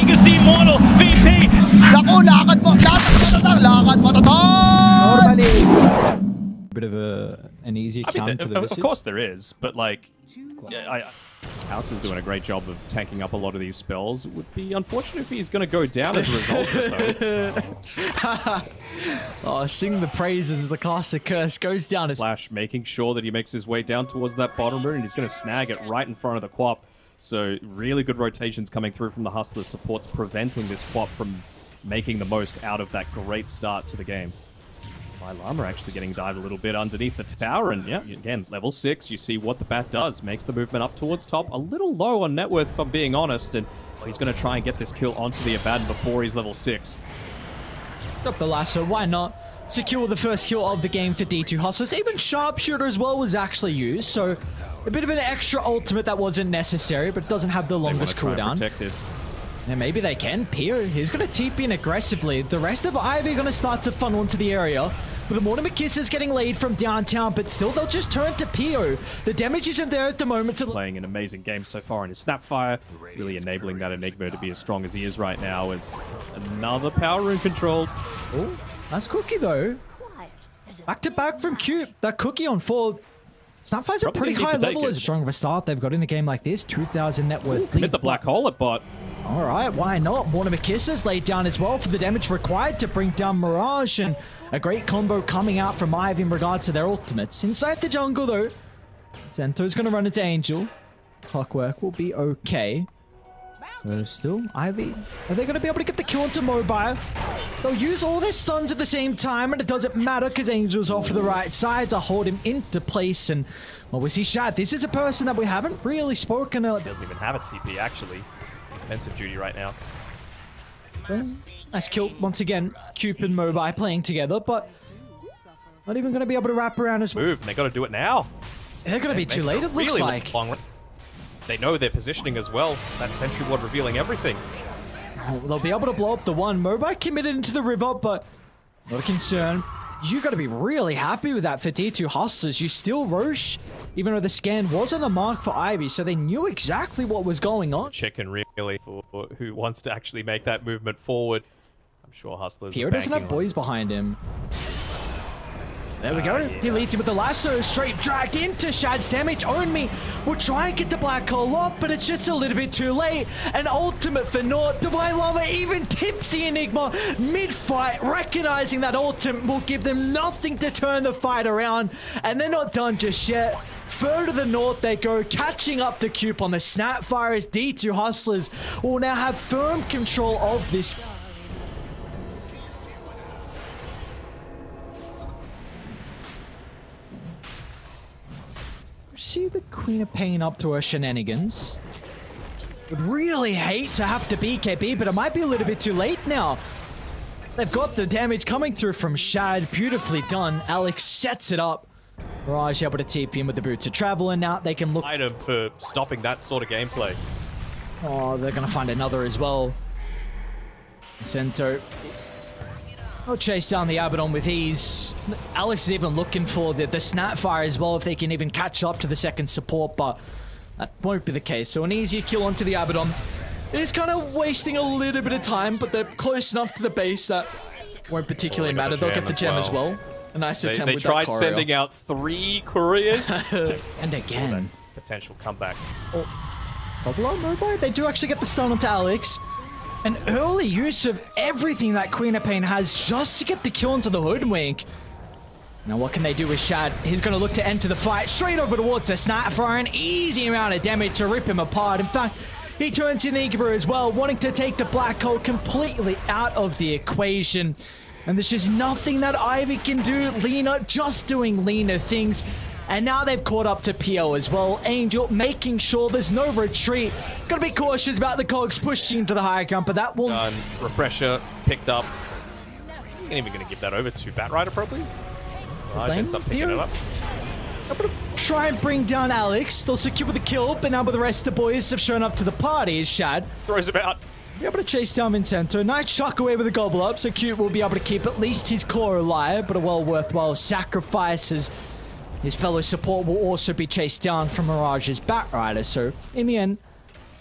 against the Immortal VP. Naku, lakad mo tatang! Bit of an easier counter to the Of course there is, but like, Alex is doing a great job of tanking up a lot of these spells. Would be unfortunate if he's going to go down as a result of it, Oh, sing the praises, the classic curse goes down. Flash making sure that he makes his way down towards that bottom room, and he's going to snag it right in front of the Quap. So really good rotations coming through from the Hustlers. Supports preventing this Quap from making the most out of that great start to the game. My Llama actually getting dived a little bit underneath the tower, and yeah, again, level 6, you see what the Bat does. Makes the movement up towards top. A little low on net worth, if I'm being honest, and he's going to try and get this kill onto the Abaddon before he's level 6. Drop the lasso, why not? Secure the first kill of the game for D2 Hustlers. Even Sharpshooter as well was actually used, so a bit of an extra ultimate that wasn't necessary, but doesn't have the longest cooldown. Protect this. And maybe they can. Pio, he's going to TP in aggressively. The rest of Ivy are going to start to funnel into the area. With the Mortimer Kisses getting laid from downtown, but still they'll just turn to Pio. The damage isn't there at the moment. Playing an amazing game so far in his Snapfire, really enabling that Enigma to be as strong as he is right now as another power room controlled. Oh, nice cookie though. Back to back from Cube. That cookie on 4. Snapfire's a pretty high level as strong of a start they've got in a game like this. 2,000 net worth. Hit the black hole at bot. All right, why not? Mortimer Kisses laid down as well for the damage required to bring down Mirage, and a great combo coming out from Ivy in regards to their ultimates. Inside the jungle though, Zento's going to run into Angel. Clockwork will be okay. So still, Ivy, are they going to be able to get the kill onto Mobile? They'll use all their stuns at the same time, and it doesn't matter because Angel's off to the right side to hold him into place. And, well, we see Shad. This is a person that we haven't really spoken about. Doesn't even have a TP, actually. Defensive duty right now. Nice kill once again. Cube and Mobile playing together, but not even going to be able to wrap around as well. Move, they got to do it now. They're going to be too late, it looks really like. They know their positioning as well. That Sentry Ward revealing everything. Oh, they'll be able to blow up the one. Mobile committed into the river, but not a concern. You got to be really happy with that for D2 Hustlers. You still Roche, even though the scan was on the mark for Ivy, so they knew exactly what was going on. Chicken really for who wants to actually make that movement forward. I'm sure Hustlers. Pierre doesn't have boys behind him. There we go. Yeah. He leads him with the lasso, straight dragged into Shad's damage. Own Me will try and get the black hole up, but it's just a little bit too late. An ultimate for naught. Divine Lava even tips the Enigma mid-fight, recognizing that ultimate will give them nothing to turn the fight around. And they're not done just yet. Further to the north they go, catching up to Cube on the Snapfire as D2 Hustlers will now have firm control of this. See the Queen of Pain up to her shenanigans. Would really hate to have to BKB, but it might be a little bit too late now. They've got the damage coming through from Shad. Beautifully done. Alex sets it up. Mirage able to TP in with the Boots of Travel, and now they can look... Item for stopping that sort of gameplay. Oh, they're going to find another as well. Cento. I'll chase down the Abaddon with ease. Alex is even looking for the Snapfire as well, if they can even catch up to the second support, but that won't be the case. So an easier kill onto the Abaddon. It is kind of wasting a little bit of time, but they're close enough to the base that won't particularly matter. They'll get the gem as well. A nice attempt with that They tried sending out 3 couriers. And again. Potential comeback. Bubble Mobile? They do actually get the stun onto Alex. An early use of everything that Queen of Pain has just to get the kill into the Hoodwink. Now what can they do with Shad? He's going to look to enter the fight straight over towards the Snapfire. An easy amount of damage to rip him apart. In fact, he turns to Enigma as well, wanting to take the black hole completely out of the equation. And there's just nothing that Ivy can do. Lena just doing Lena things. And now they've caught up to PO as well. Angel making sure there's no retreat. Gotta be cautious about the cogs pushing into the higher ground, but that will... Refresher picked up. Ain't even gonna give that over to Batrider probably. Ends up picking it up. I'm gonna try and bring down Alex. They'll secure the kill, but now with the rest of the boys have shown up to the party. Shad throws him out. Be able to chase down Vincento. Nice shock away with a gobble up, so Cute will be able to keep at least his core alive, but a well worthwhile sacrifice as his fellow support will also be chased down from Mirage's Batrider. So in the end,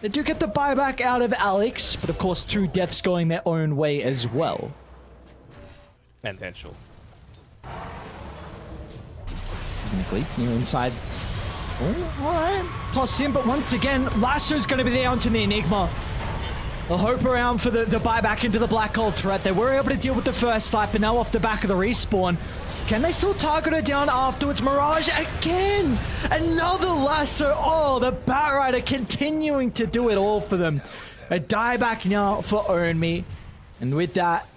They do get the buyback out of Alex, but of course 2 deaths going their own way as well. Potential. Technically, you're inside. Oh, alright. Toss in, but once again, Lasso's going to be there onto the Enigma. They'll hope around for the buyback into the black hole threat. They were able to deal with the first snipe, but now off the back of the respawn. Can they still target her down afterwards? Mirage again! Another lasso! Oh, the Batrider continuing to do it all for them. A dieback now for Own Me. And with that,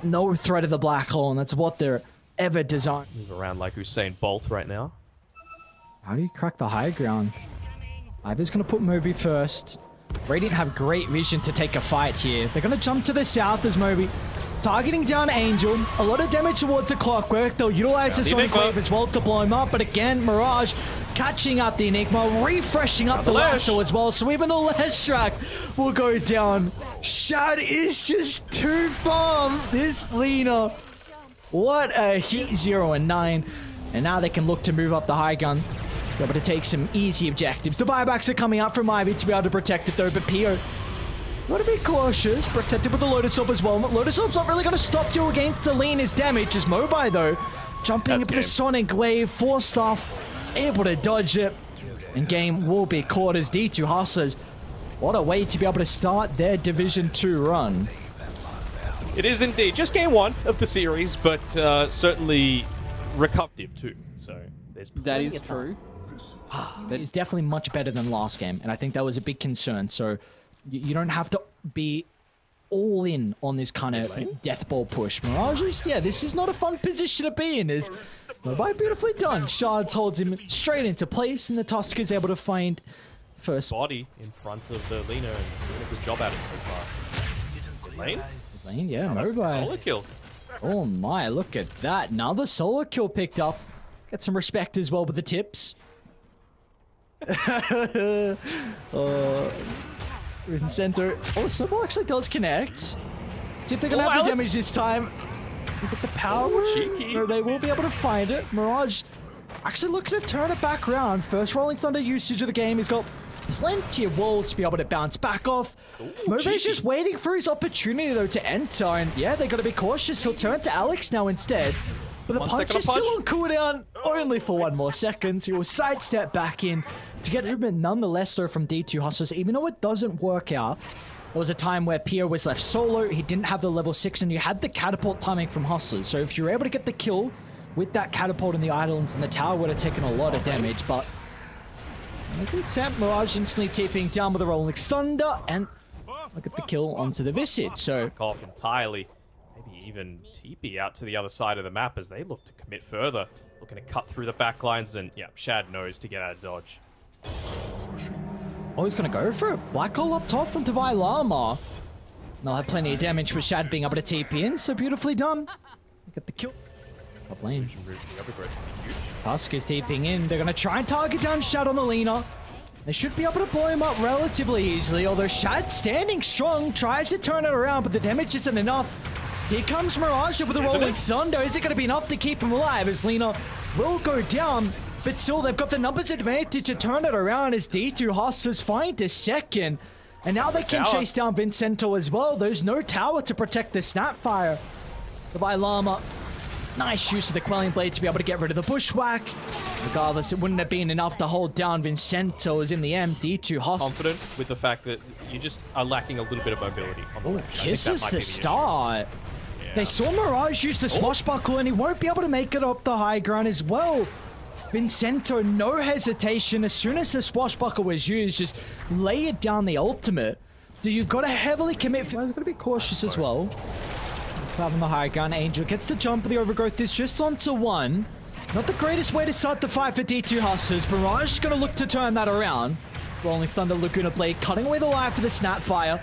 no threat of the black hole, and that's what they're ever designed. Move around like Usain Bolt right now. How do you crack the high ground? Ivy's going to put Moby first. Radiant have great vision to take a fight here. They're going to jump to the south as Moby. Targeting down Angel. A lot of damage towards the Clockwork. They'll utilize the Sonic Wave as well to blow him up. But again, Mirage catching up the Enigma, refreshing up the lasso as well. So even the Leshrac will go down. Shad is just too far. This Lina. What a hit, 0 and 9. And now they can look to move up the high gun. Be able to take some easy objectives. The buybacks are coming up from Ivy to be able to protect it though, but Pio, gotta be cautious. Protected with the Lotus Orb as well. Lotus Orb's not really gonna stop you against the Lina's damage. As Mobi though, jumping up the Sonic Wave, forced off, able to dodge it. And game will be caught as D2 Hustlers. What a way to be able to start their Division 2 run. It is indeed just game 1 of the series, but certainly recouptive too. So there's That is true. That is definitely much better than last game, and I think that was a big concern. So you don't have to be all in on this kind of death ball push. Mirage is, yeah, this is not a fun position to be in. Is Mobi beautifully done. Shards holds him straight into place, and the Tusk is able to find first body in front of the Lina and doing a good job at it so far. Lane? Yeah, Mobi. Solo kill. Oh my, look at that. Another solo kill picked up. Get some respect as well with the tips. Center. Oh, Snowball actually does connect. See if they're going to have the damage this time. Look at the power. Cheeky. No, they will be able to find it. Mirage actually looking to turn it back around. First Rolling Thunder usage of the game. He's got plenty of walls to be able to bounce back off. Mobi's just waiting for his opportunity, though, to enter. And yeah, they got to be cautious. He'll turn to Alex now instead. But the punch is still on cooldown, only for 1 more second. He will sidestep back in to get movement nonetheless, though, from D2 Hustlers. Even though it doesn't work out, there was a time where Pio was left solo. He didn't have the level 6, and you had the catapult timing from Hustlers. So if you're able to get the kill with that catapult in the islands, and the tower would have taken a lot of damage. But a good attempt. Mirage instantly TPing down with a Rolling Thunder, and look at the kill onto the Visage. So off entirely. Maybe even TP out to the other side of the map as they look to commit further. Looking to cut through the back lines, and yeah, Shad knows to get out of dodge. Oh, he's going to go for it. Black hole up top from Devi Lama. They'll have plenty of damage with Shad being able to TP in, so beautifully done. Look at the kill. Top lane. Tusk is TPing in. They're going to try and target down Shad on the Lina. They should be able to blow him up relatively easily, although Shad standing strong, tries to turn it around, but the damage isn't enough. Here comes Mirage with a Rolling Thunder. Is it going to be enough to keep him alive as Lina will go down? But still, they've got the numbers advantage to turn it around as D2 Hustlers find a second. And now they can chase down Vincento as well. There's no tower to protect the Snapfire. The Llama, nice use of the Quelling Blade to be able to get rid of the Bushwhack. Regardless, it wouldn't have been enough to hold down Vincento as in the end. D2 Hustlers. Confident with the fact that you just are lacking a little bit of mobility. Oh, kisses the start. They saw Mirage use the Swashbuckle, and he won't be able to make it up the high ground as well. Vincento, no hesitation. As soon as the Swashbuckle was used, just layered down the ultimate. So you've got to heavily commit. I've got to be cautious as well. Having the high ground. Angel gets the jump, the overgrowth is just onto 1. Not the greatest way to start the fight for D2 Hustlers. Mirage is going to look to turn that around. Rolling Thunder, Laguna Blade, cutting away the life for the Snapfire.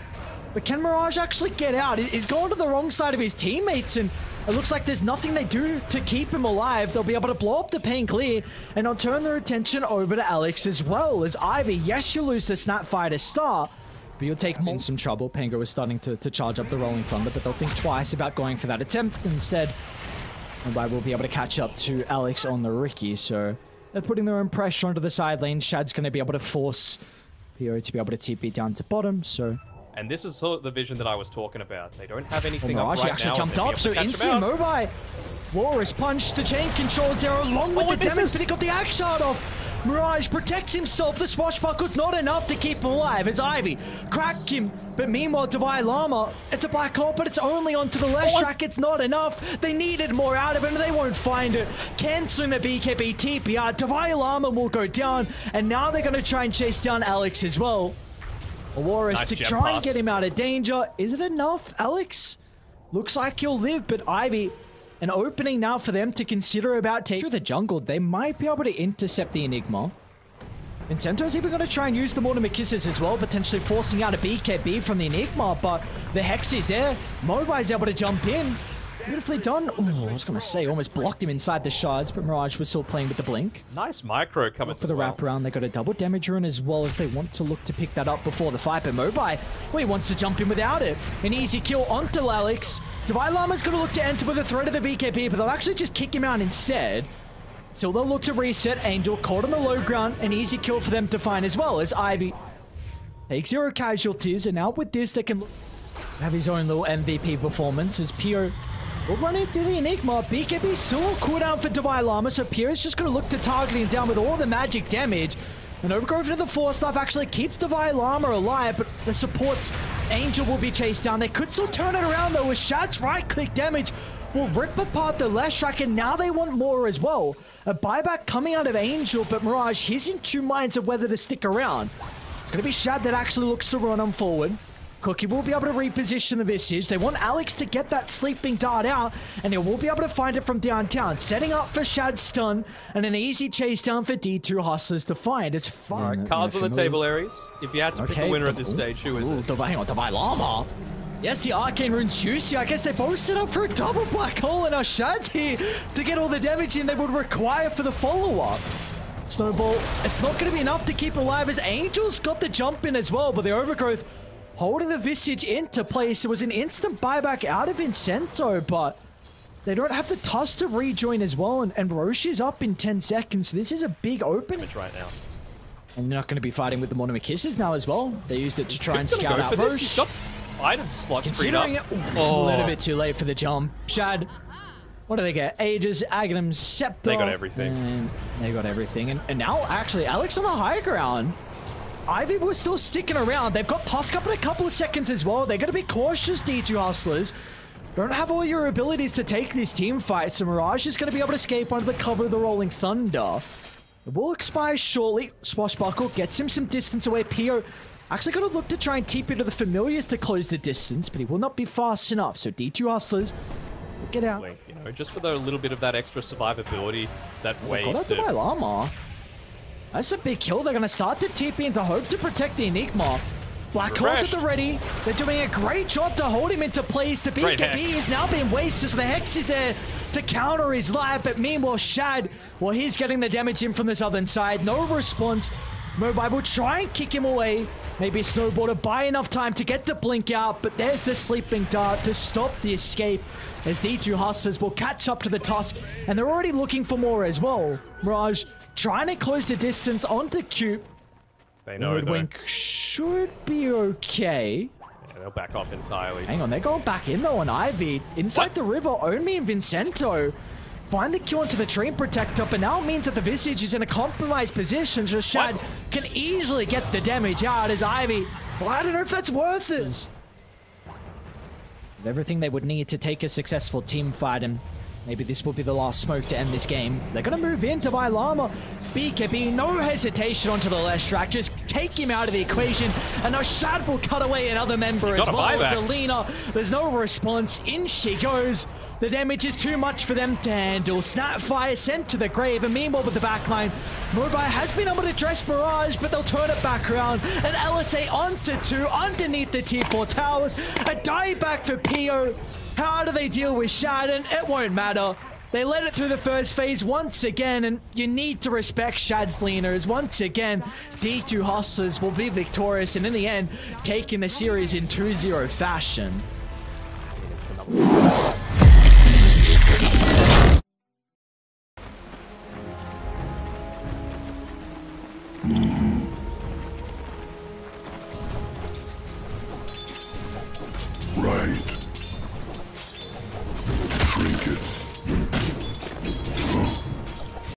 But can Mirage actually get out? He's going to the wrong side of his teammates, and it looks like there's nothing they do to keep him alive. They'll be able to blow up the pain clear, and they'll turn their attention over to Alex as well. As Ivy, yes, you lose the Snapfire to start, but you'll take more some trouble. Pango is starting to charge up the Rolling Thunder, but they'll think twice about going for that attempt instead. And I will be able to catch up to Alex on the Ricky, so they're putting their own pressure onto the side lane. Shad's going to be able to force PO to be able to TP down to bottom, so... And this is sort of the vision that I was talking about. They don't have anything Oh, up Mirage right actually now. jumped up, so instant Mobile. Walrus punch, the chain controls there along with the damage, but he got the axe shot off. Mirage protects himself. The swashbuckle's not enough to keep him alive as Ivy crack him. But meanwhile, Divine Llama, it's a black hole, but it's only onto the left track. It's not enough. They needed more out of it, and they won't find it. Canceling the BKB TPR. Divine Llama will go down, and now they're going to try and chase down Alex as well. Walrus to try and get him out of danger. Is it enough, Alex? Looks like he'll live, but Ivy... An opening now for them to consider about taking through the jungle. They might be able to intercept the Enigma. Vincento's even going to try and use the Mortimer Kisses as well, potentially forcing out a BKB from the Enigma, but the Hex is there. Mobi's able to jump in. Beautifully done. Ooh, I was going to say, almost blocked him inside the shards, but Mirage was still playing with the blink. Nice micro coming for the wraparound. They got a double damage rune as well if they want to look to pick that up before the fight. But Mobi, well, he wants to jump in without it. An easy kill onto Alex. Divine Llama's going to look to enter with a threat of the BKB, but they'll actually just kick him out instead. So they'll look to reset. Angel caught on the low ground. An easy kill for them to find as well as Ivy takes 0 casualties. And now with this, they can have his own little MVP performance as Pio will run into the Enigma. BKB still on cooldown for Divine Llama, so Pierre's just going to look to target him down with all the magic damage. And Overgrowth into the Force Staff actually keeps Divine Llama alive, but the supports Angel will be chased down. They could still turn it around though, with Shad's right-click damage will rip apart the left track, and now they want more as well. A buyback coming out of Angel, but Mirage, he's in two minds of whether to stick around. It's going to be Shad that actually looks to run on forward. Cookie will be able to reposition the Visage. They want Alex to get that sleeping dart out, and they will be able to find it from downtown. Setting up for Shad's stun, and an easy chase down for D2 Hustlers to find. It's fun. All right, cards on the table, Ares. If you had to pick a winner at this stage, who is it? Hang on, Divine Llama. Yes, the Arcane Rune's juicy. I guess they both set up for a double black hole, and our Shad's here to get all the damage in they would require for the follow-up. Snowball, it's not going to be enough to keep alive as Angel's got the jump in as well, but the Overgrowth holding the Visage into place. It was an instant buyback out of Vincento, but they don't have the toss to rejoin as well, and Roche is up in 10 seconds, so this is a big open. Right now. And they're not going to be fighting with the Mortimer Kisses now as well. They used it to try and scout out Roche. He's got item slots freed up. A little bit too late for the jump. Shad, what do they get? Aegis, Aghanim, Scepter. They got everything. And they got everything. And now, actually, Alex on the high ground. Ivy was still sticking around. They've got Tusk up in a couple of seconds as well. They're going to be cautious, D2 Hustlers. Don't have all your abilities to take this team fight, so Mirage is going to be able to escape under the cover of the Rolling Thunder. It will expire shortly. Swashbuckle gets him some distance away. Pio actually going to look to try and TP to the Familiars to close the distance, but he will not be fast enough. So D2 Hustlers will get out. Link, you know, just for the little bit of that extra survivability, that way to... Divine Llama. That's a big kill. They're going to start to TP into hope to protect the Enigma. Black Hole's at the ready. They're doing a great job to hold him into place. The BKB is now being wasted, so the Hex is there to counter his life. But meanwhile, Shad, well, he's getting the damage in from the southern side. No response. Mobile will try and kick him away. Maybe Snowball to buy enough time to get the blink out, but there's the sleeping dart to stop the escape as D2 Hustlers will catch up to the Tusk, and they're already looking for more as well. Mirage trying to close the distance onto Cube. They know, Wink should be okay. Yeah, they'll back off entirely. Hang on, they're going back in though on Ivy. Inside the river, Omi and Vincento find the kill into the Dream Protector, but now it means that the Visage is in a compromised position, so Shad can easily get the damage out as Ivy. Well, I don't know if that's worth it. With everything they would need to take a successful team fight, and maybe this will be the last smoke to end this game. They're going to move into Llama. BKB, no hesitation onto the left track. Just take him out of the equation. And now Shad will cut away another member as well as Alina. There's no response. In she goes. The damage is too much for them to handle. Snapfire sent to the grave. And meanwhile with the backline, Mobile has been able to dress Mirage, but they'll turn it back around. And LSA onto 2 underneath the T4 towers. A dieback for Pio. How do they deal with Shad? And it won't matter. They led it through the first phase once again, and you need to respect Shad's leaners. Once again, D2 Hustlers will be victorious, and in the end, taking the series in 2-0 fashion. It's another... right.